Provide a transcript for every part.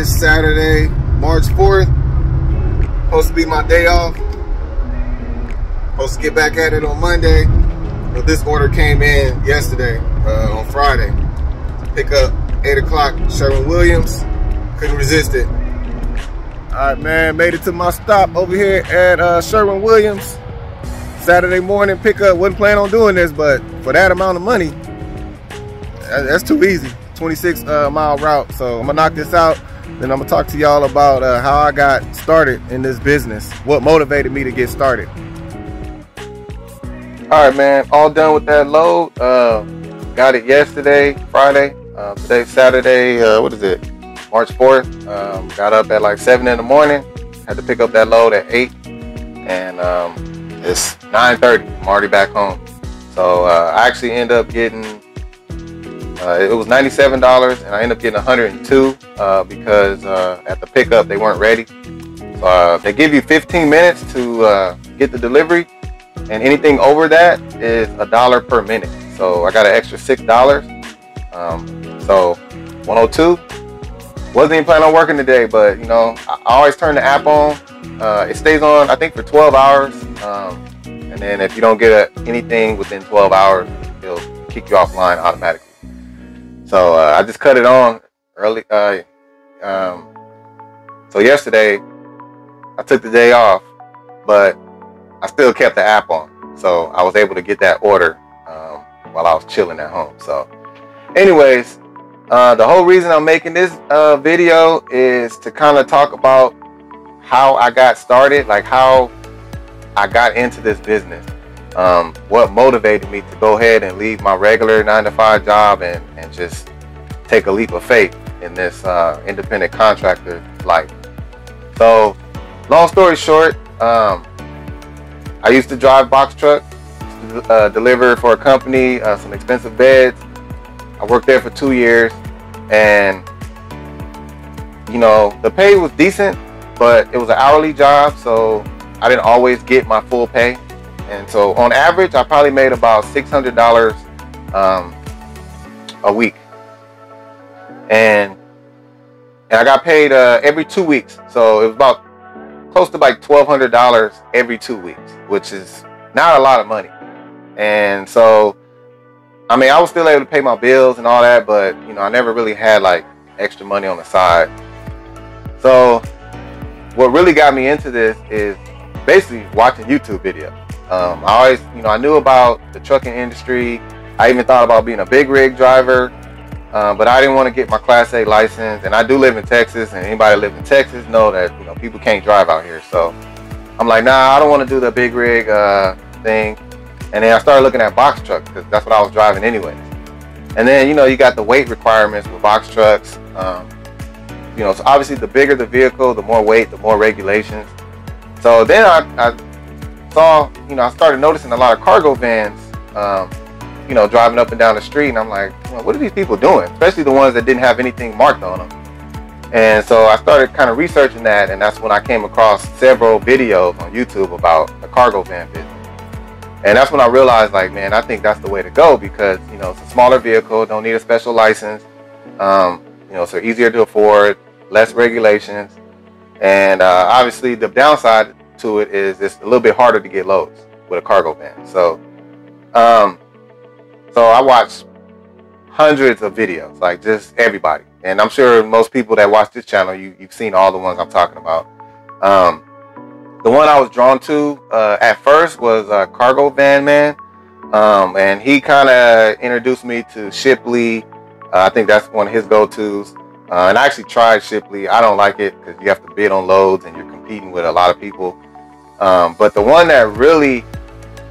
is Saturday, March 4th. Supposed to be my day off. Supposed to get back at it on Monday. But this order came in yesterday, on Friday. Pick up 8 o'clock Sherwin-Williams. Couldn't resist it. All right, man, made it to my stop over here at Sherwin-Williams. Saturday morning pickup. Wasn't planning on doing this, but for that amount of money, that's too easy. 26 mile route. So I'm gonna knock this out. Then I'm gonna talk to y'all about how I got started in this business. What motivated me to get started. All right, man, all done with that load. Got it yesterday, Friday. Today's Saturday, what is it? March 4th. Got up at like 7 in the morning. Had to pick up that load at 8. And it's 9:30. I'm already back home. So I actually ended up getting, it was $97 and I ended up getting 102 because at the pickup they weren't ready. So they give you 15 minutes to get the delivery, and anything over that is $1 per minute. So I got an extra $6. So 102. Wasn't even planning on working today, but you know, I always turn the app on. It stays on, I think, for 12 hours. And then if you don't get anything within 12 hours, it'll kick you offline automatically. So I just cut it on early. So yesterday, I took the day off, but I still kept the app on. So I was able to get that order while I was chilling at home. So anyways, the whole reason I'm making this video is to kind of talk about how I got started, like how I got into this business. What motivated me to go ahead and leave my regular 9-to-5 job and just take a leap of faith in this independent contractor life. So long story short, I used to drive box truck, deliver for a company, some expensive beds. I worked there for 2 years, and you know, the pay was decent, but it was an hourly job, so I didn't always get my full pay. And so on average, I probably made about $600 a week. And I got paid every 2 weeks. So it was about close to like $1,200 every 2 weeks, which is not a lot of money. And so, I mean, I was still able to pay my bills and all that, but you know, I never really had like extra money on the side. So what really got me into this is basically watching YouTube videos. I always, you know, I knew about the trucking industry. I even thought about being a big rig driver, but I didn't want to get my Class A license. And I do live in Texas, and anybody that lives in Texas know that, you know, people can't drive out here. So I'm like, nah, I don't want to do the big rig thing. And then I started looking at box trucks because that's what I was driving anyways. And then, you know, you got the weight requirements with box trucks. You know, so obviously the bigger the vehicle, the more weight, the more regulations. So then I saw, you know, I started noticing a lot of cargo vans, you know, driving up and down the street. And I'm like, well, what are these people doing? Especially the ones that didn't have anything marked on them. And so I started kind of researching that. And that's when I came across several videos on YouTube about the cargo van business. And that's when I realized, like, man, I think that's the way to go because, you know, it's a smaller vehicle, don't need a special license. You know, so easier to afford, less regulations. And obviously the downside to it is it's a little bit harder to get loads with a cargo van. So, so I watched hundreds of videos, like just everybody. And I'm sure most people that watch this channel, you've seen all the ones I'm talking about. The one I was drawn to at first was Cargo Van Man. And he kind of introduced me to Shipley. I think that's one of his go-tos. And I actually tried Shipley. I don't like it because you have to bid on loads and you're competing with a lot of people. But the one that really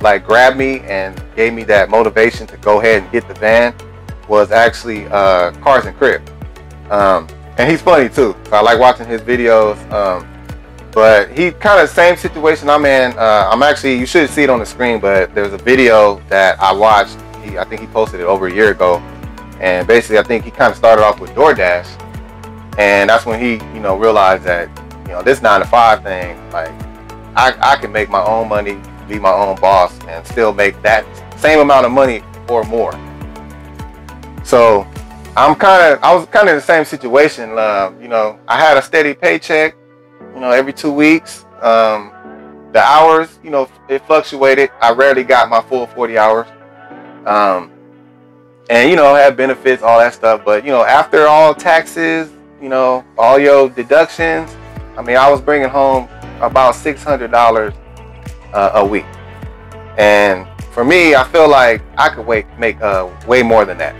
like grabbed me and gave me that motivation to go ahead and get the van was actually Cars and Crib. And he's funny too. So I like watching his videos. But he kind of same situation I'm in. I'm actually, you should see it on the screen, but there's a video that I watched. I think he posted it over a year ago. And basically, I think he kind of started off with DoorDash. And that's when he, you know, realized that, you know, this 9-to-5 thing, like, I can make my own money, be my own boss, and still make that same amount of money or more. So I was kind of in the same situation. You know, I had a steady paycheck, you know, every 2 weeks. The hours, you know, it fluctuated. I rarely got my full 40 hours. And, you know, had benefits, all that stuff. But, you know, after all taxes, you know, all your deductions, I mean, I was bringing home about $600 a week. And for me, I feel like I could make way more than that.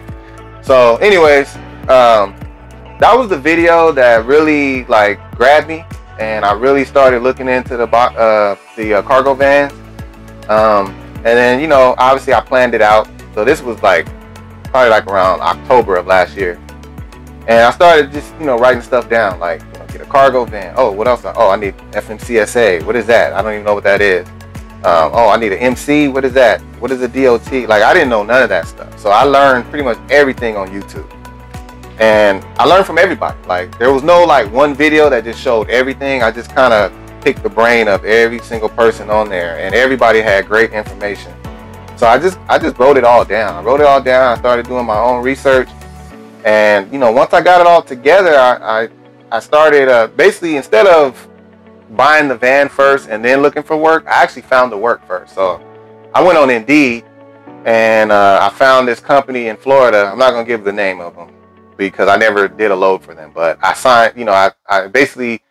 So anyways, that was the video that really like grabbed me, and I really started looking into the cargo vans. And then, you know, obviously I planned it out. So this was like probably like around October of last year, and I started just, you know, writing stuff down, like, you know, get a cargo van. Oh, what else? Oh, I need FMCSA. What is that? I don't even know what that is. Oh, I need an MC. What is that? What is a DOT? Like, I didn't know none of that stuff. So I learned pretty much everything on YouTube. And I learned from everybody. Like, there was no like one video that just showed everything. I just kind of picked the brain of every single person on there, and everybody had great information. So I just wrote it all down. I wrote it all down. I started doing my own research. And, you know, once I got it all together, I started basically, instead of buying the van first and then looking for work, I actually found the work first. So I went on Indeed, and I found this company in Florida. I'm not going to give the name of them because I never did a load for them, but I signed, you know, I basically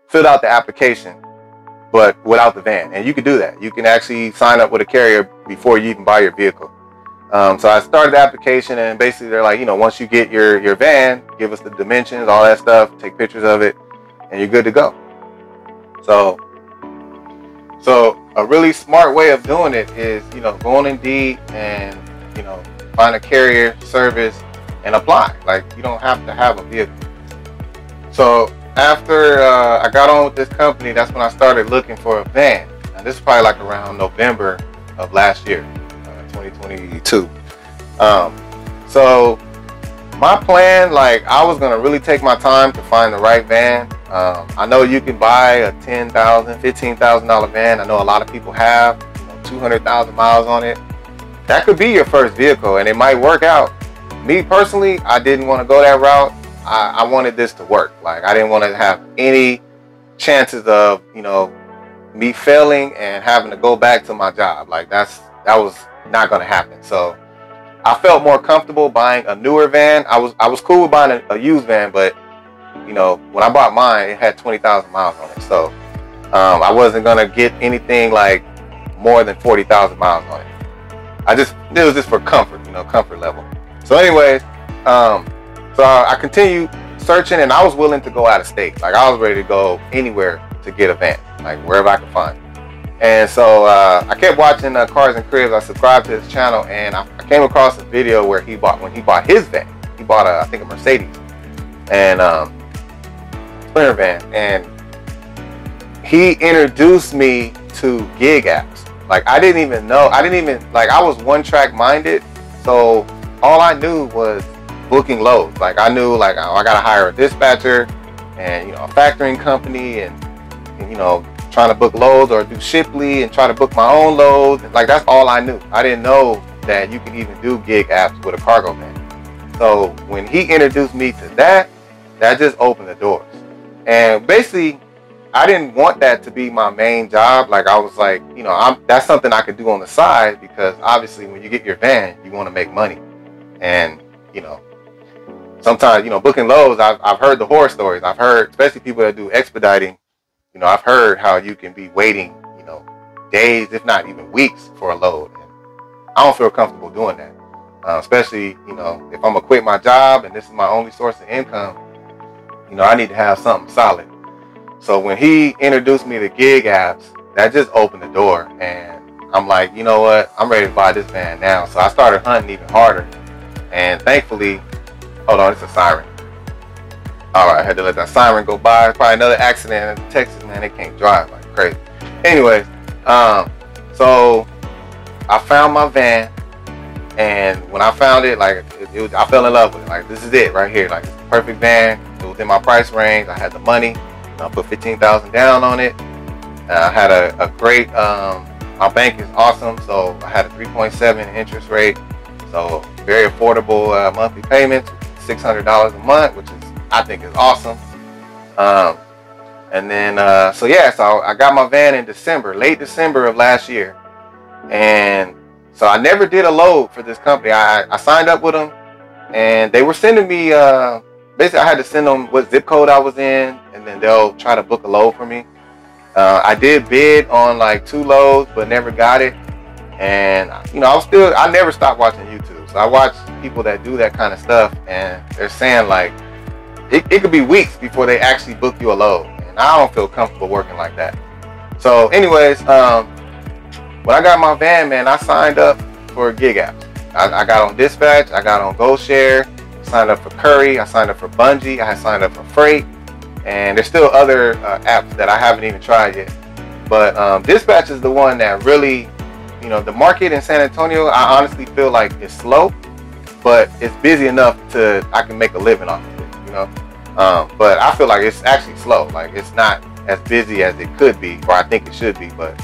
filled out the application, but without the van. And you can do that. You can actually sign up with a carrier before you even buy your vehicle. So I started the application, and basically they're like, you know, once you get your van, give us the dimensions, all that stuff, take pictures of it, and you're good to go. So a really smart way of doing it is, you know, go on Indeed and, you know, find a carrier service and apply. Like, you don't have to have a vehicle. So after I got on with this company, that's when I started looking for a van. And this is probably like around November of last year, 2022. So my plan, like, I was gonna really take my time to find the right van. I know you can buy a $10,000, $15,000 van. I know a lot of people have, you know, 200,000 miles on it. That could be your first vehicle, and it might work out. Me personally, I didn't want to go that route. I wanted this to work. Like, I didn't want to have any chances of, you know, me failing and having to go back to my job. Like, that was not going to happen. So I felt more comfortable buying a newer van. I was cool with buying a used van, but, you know, when I bought mine, it had 20,000 miles on it. So I wasn't going to get anything like more than 40,000 miles on it. It was just for comfort, you know, comfort level. So anyways, so I continued searching, and I was willing to go out of state. Like, I was ready to go anywhere to get a van, like wherever I could find. And so I kept watching Cars and Cribs. I subscribed to his channel, and I came across a video where when he bought his van, he bought I think a Mercedes and Sprinter van, and he introduced me to gig apps. Like, I didn't even know. Like, I was one track minded, so all I knew was booking loads. Like, I knew, like, oh, I gotta hire a dispatcher and, you know, a factoring company, and you know, trying to book loads, or do Shipley and try to book my own loads. Like, that's all I knew. I didn't know that you could even do gig apps with a cargo van. So when he introduced me to that just opened the doors. And basically, I didn't want that to be my main job. Like, I was like, you know, that's something I could do on the side, because obviously when you get your van, you want to make money. And, you know, sometimes, you know, booking loads, I've heard the horror stories. I've heard, especially people that do expediting, you know, I've heard how you can be waiting, you know, days, if not even weeks, for a load. And I don't feel comfortable doing that. Especially, you know, if I'm gonna quit my job and this is my only source of income, you know, I need to have something solid. So when he introduced me to gig apps, that just opened the door, and I'm like, you know what, I'm ready to buy this van now. So I started hunting even harder, and thankfully, hold on, it's a siren. All right, I had to let that siren go by. Probably another accident in Texas, man. They can't drive like crazy. Anyways, so I found my van, and when I found it, like, I fell in love with it. Like, this is it right here. Like, it's the perfect van. It was within my price range. I had the money. I put $15,000 down on it. I had a great, my bank is awesome. So I had a 3.7 interest rate. So very affordable monthly payments, $600 a month, which is, I think, is awesome. And then, so I got my van in December, late December of last year. And so I never did a load for this company. I signed up with them, and they were sending me, basically I had to send them what zip code I was in, and then they'll try to book a load for me. I did bid on like 2 loads, but never got it. And, you know, I never stopped watching YouTube. So I watch people that do that kind of stuff, and they're saying like, it could be weeks before they actually book you a load. And I don't feel comfortable working like that. So anyways, when I got my van, man, I signed up for gig apps. I got on Dispatch, I got on GoShare, signed up for Curry, I signed up for Bungie, I signed up for Freight, and there's still other apps that I haven't even tried yet. But Dispatch is the one that really, you know, the market in San Antonio, I honestly feel like it's slow, but it's busy enough I can make a living off of it, you know. But I feel like it's actually slow. Like, it's not as busy as it could be, or I think it should be. But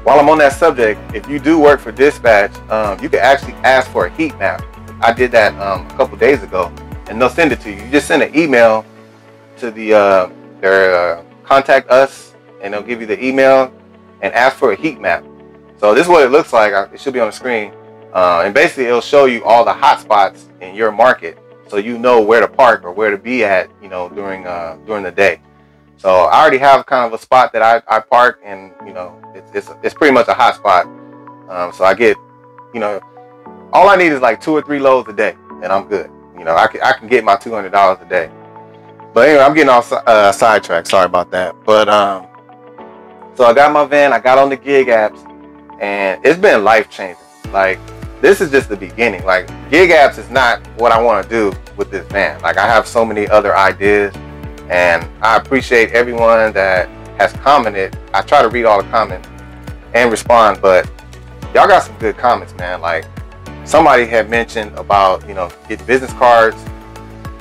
while I'm on that subject, if you do work for Dispatch, you can actually ask for a heat map. I did that a couple days ago, and they'll send it to you. You just send an email to their contact us, and they'll give you the email and ask for a heat map. So this is what it looks like. It should be on the screen, and basically it'll show you all the hot spots in your market, so you know where to park or where to be at, you know, during the day. So I already have kind of a spot that I park, and you know, it's pretty much a hot spot. So I get, you know, all I need is like 2 or 3 loads a day, and I'm good. You know, I can get my $200 a day. But anyway, I'm getting off sidetracked. Sorry about that. But so I got my van, I got on the gig apps, and it's been life changing. Like, this is just the beginning. Like, gig apps is not what I want to do with this van. Like, I have so many other ideas, and I appreciate everyone that has commented. I try to read all the comments and respond, but y'all got some good comments, man. Like, somebody had mentioned about, you know, get business cards,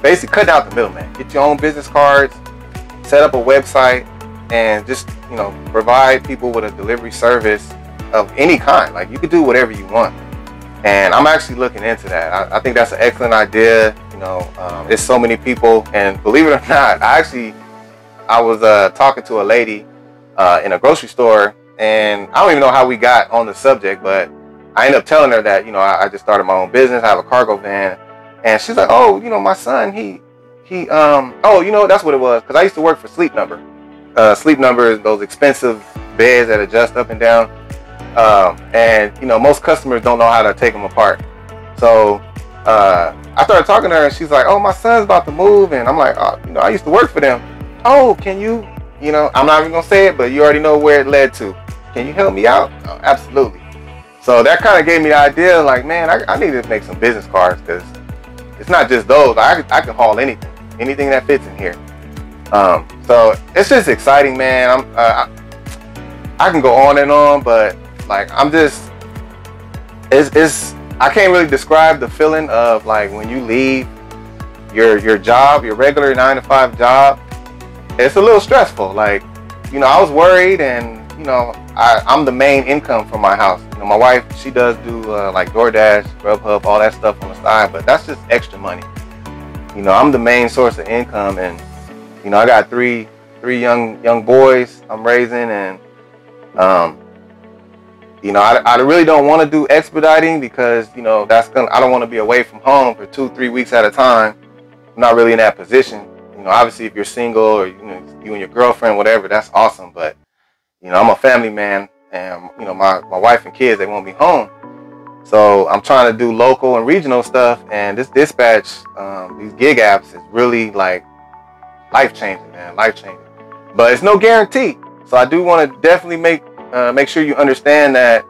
basically cut out the middleman. Get your own business cards, set up a website, and just, you know, provide people with a delivery service of any kind. Like, you could do whatever you want. And I'm actually looking into that. I think that's an excellent idea. You know, there's so many people, and believe it or not, I was talking to a lady in a grocery store, and I don't even know how we got on the subject, but I ended up telling her that, you know, I just started my own business. I have a cargo van, and she's like, oh, you know, my son, oh, you know, that's what it was, because I used to work for Sleep Number. Sleep Number is those expensive beds that adjust up and down. And you know, most customers don't know how to take them apart. So I started talking to her, and she's like, oh, my son's about to move. And I'm like, oh, you know, I used to work for them. Oh, can you, you know, I'm not even gonna say it, but you already know where it led to. Can you help me out? Oh, absolutely. So that kind of gave me the idea, like, man, I need to make some business cards, because it's not just those. I can haul anything that fits in here. So it's just exciting, man. I can go on and on, but like, I'm just, I can't really describe the feeling of like when you leave your job, your regular 9-to-5 job. It's a little stressful. Like, you know, I was worried, and you know, I'm the main income from my house. You know, my wife, she does do like DoorDash, Grubhub, all that stuff on the side, but that's just extra money. You know, I'm the main source of income, and you know, I got three young boys I'm raising, and you know, I really don't want to do expediting, because, you know, I don't want to be away from home for 2-3 weeks at a time. I'm not really in that position. You know, obviously if you're single, or, you know, you and your girlfriend, whatever, that's awesome. But, you know, I'm a family man, and, you know, my wife and kids, they won't be home. So I'm trying to do local and regional stuff, and this Dispatch, these gig apps is really like life-changing, man, life-changing. But it's no guarantee. So I do want to definitely make sure you understand that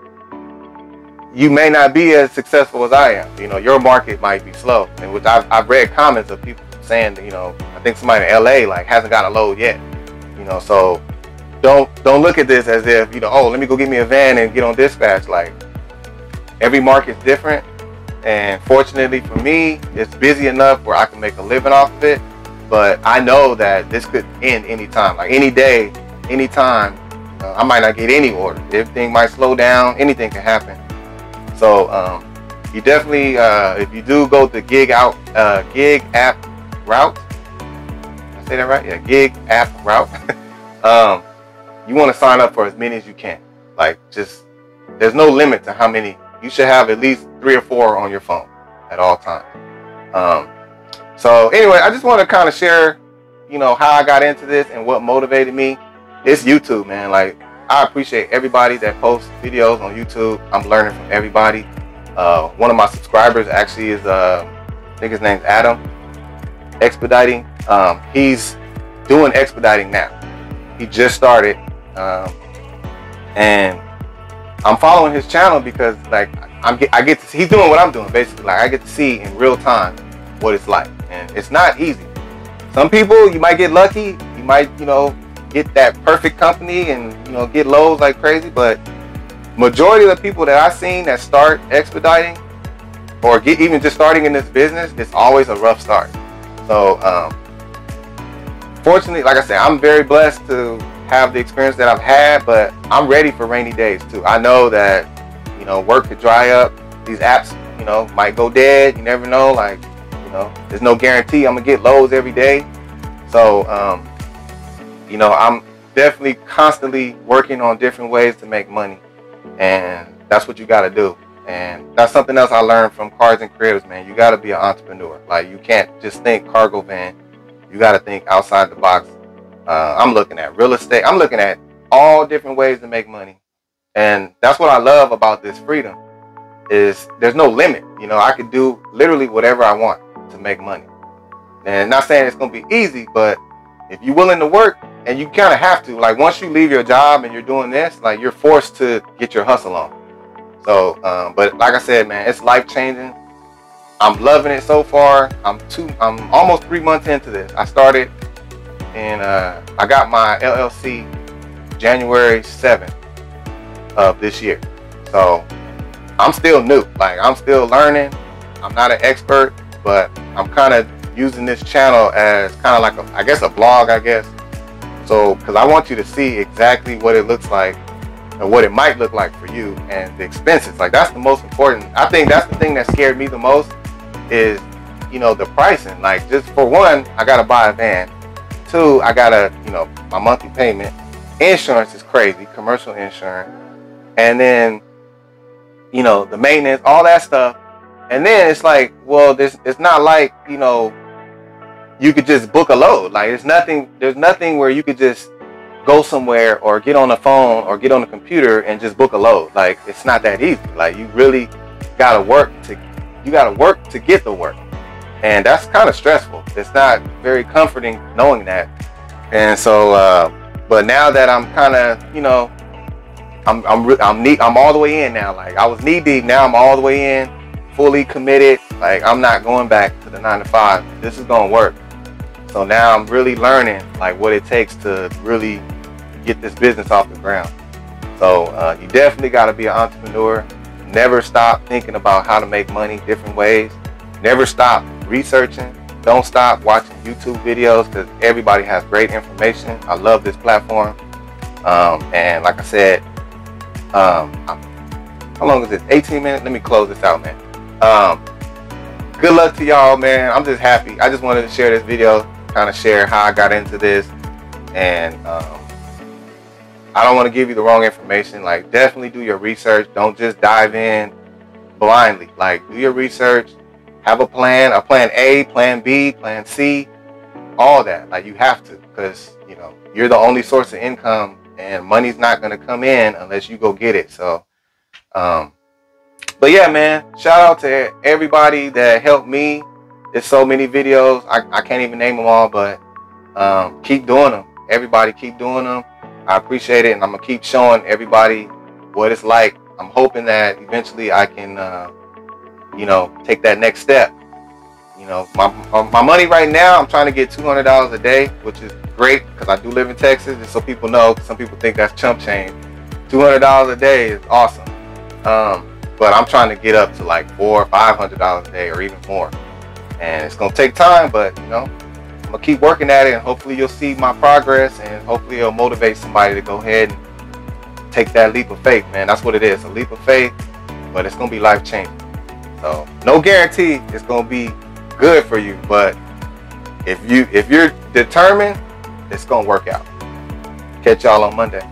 you may not be as successful as I am. You know, your market might be slow, and which I've read comments of people saying that, you know, I think somebody in LA like hasn't got a load yet. You know, so don't look at this as if, you know, oh, let me go get me a van and get on Dispatch. Like, every market's different, and fortunately for me, it's busy enough where I can make a living off of it. But I know that this could end anytime, like any day, anytime. I might not get any orders. Everything might slow down. Anything can happen. So you definitely, if you do go the gig app route, did I say that right? Yeah, gig app route. You want to sign up for as many as you can. Like, just, there's no limit to how many. You should have at least 3 or 4 on your phone at all times. So anyway, I just want to kind of share, you know, how I got into this and what motivated me. It's YouTube, man. Like, I appreciate everybody that posts videos on YouTube. I'm learning from everybody. One of my subscribers actually is, I think his name's Adam, Expediting. He's doing expediting now. He just started, and I'm following his channel because, like, I get to see, he's doing what I'm doing basically. Like, I get to see in real time what it's like, and it's not easy. Some people, you might get lucky, you might, you know, get that perfect company and, you know, get loads like crazy, but majority of the people that I've seen that start expediting or get even just starting in this business, it's always a rough start. So fortunately, like I said, I'm very blessed to have the experience that I've had, but I'm ready for rainy days too. I know that, you know, work could dry up. These apps, you know, might go dead. You never know. Like, you know, there's no guarantee I'm gonna get loads every day. So, you know, I'm definitely constantly working on different ways to make money, and that's what you got to do. And that's something else I learned from Cars and Cribs, man. You got to be an entrepreneur. Like, you can't just think cargo van. You got to think outside the box. I'm looking at real estate. I'm looking at all different ways to make money. And that's what I love about this freedom, is there's no limit. You know, I could do literally whatever I want to make money. And not saying it's going to be easy, but if you're willing to work, and you kind of have to, like, once you leave your job and you're doing this, like, you're forced to get your hustle on. So, but like I said, man, it's life changing. I'm loving it so far. I'm almost 3 months into this. I started, and I got my LLC January 7th of this year. So I'm still new. Like, I'm still learning. I'm not an expert, but I'm kind of using this channel as kind of like I guess a blog, I guess. So, because I want you to see exactly what it looks like and what it might look like for you, and the expenses. Like, that's the most important. I think that's the thing that scared me the most is, you know, the pricing. Like, just for one, I got to buy a van. 2, I got to, you know, my monthly payment. Insurance is crazy, commercial insurance. And then, you know, the maintenance, all that stuff. And then it's like, well, it's not like, you know, you could just book a load. Like, there's nothing where you could just go somewhere or get on the phone or get on the computer and just book a load. Like, it's not that easy. Like, you really gotta work to get the work. And that's kind of stressful. It's not very comforting knowing that. And so, but now that I'm kind of, you know, I'm all the way in now. Like, I was knee deep, now I'm all the way in, fully committed. Like, I'm not going back to the 9 to 5. This is gonna work. So now I'm really learning, like, what it takes to really get this business off the ground. So you definitely got to be an entrepreneur. Never stop thinking about how to make money different ways. Never stop researching. Don't stop watching YouTube videos, because everybody has great information. I love this platform. And like I said, how long is this? 18 minutes? Let me close this out, man. Good luck to y'all, man. I'm just happy. I just wanted to share this video, kind of share how I got into this. And I don't want to give you the wrong information. Like, definitely do your research. Don't just dive in blindly. Like, do your research. Have a plan A, plan B, plan C, all that. Like, you have to, because, you know, you're the only source of income, and money's not going to come in unless you go get it. So, but yeah, man, shout out to everybody that helped me. There's so many videos. I can't even name them all, but keep doing them. Everybody keep doing them. I appreciate it, and I'm going to keep showing everybody what it's like. I'm hoping that eventually I can, you know, take that next step. You know, my money right now, I'm trying to get $200 a day, which is great, because I do live in Texas, just so people know. Some people think that's chump change. $200 a day is awesome. But I'm trying to get up to like $400 or $500 a day, or even more. And it's going to take time, but, you know, I'm going to keep working at it, and hopefully you'll see my progress, and hopefully it'll motivate somebody to go ahead and take that leap of faith, man. That's what it is, a leap of faith, but it's going to be life changing. So So no guarantee it's gonna be good for you, but if you're determined, it's gonna work out. Catch y'all on Monday.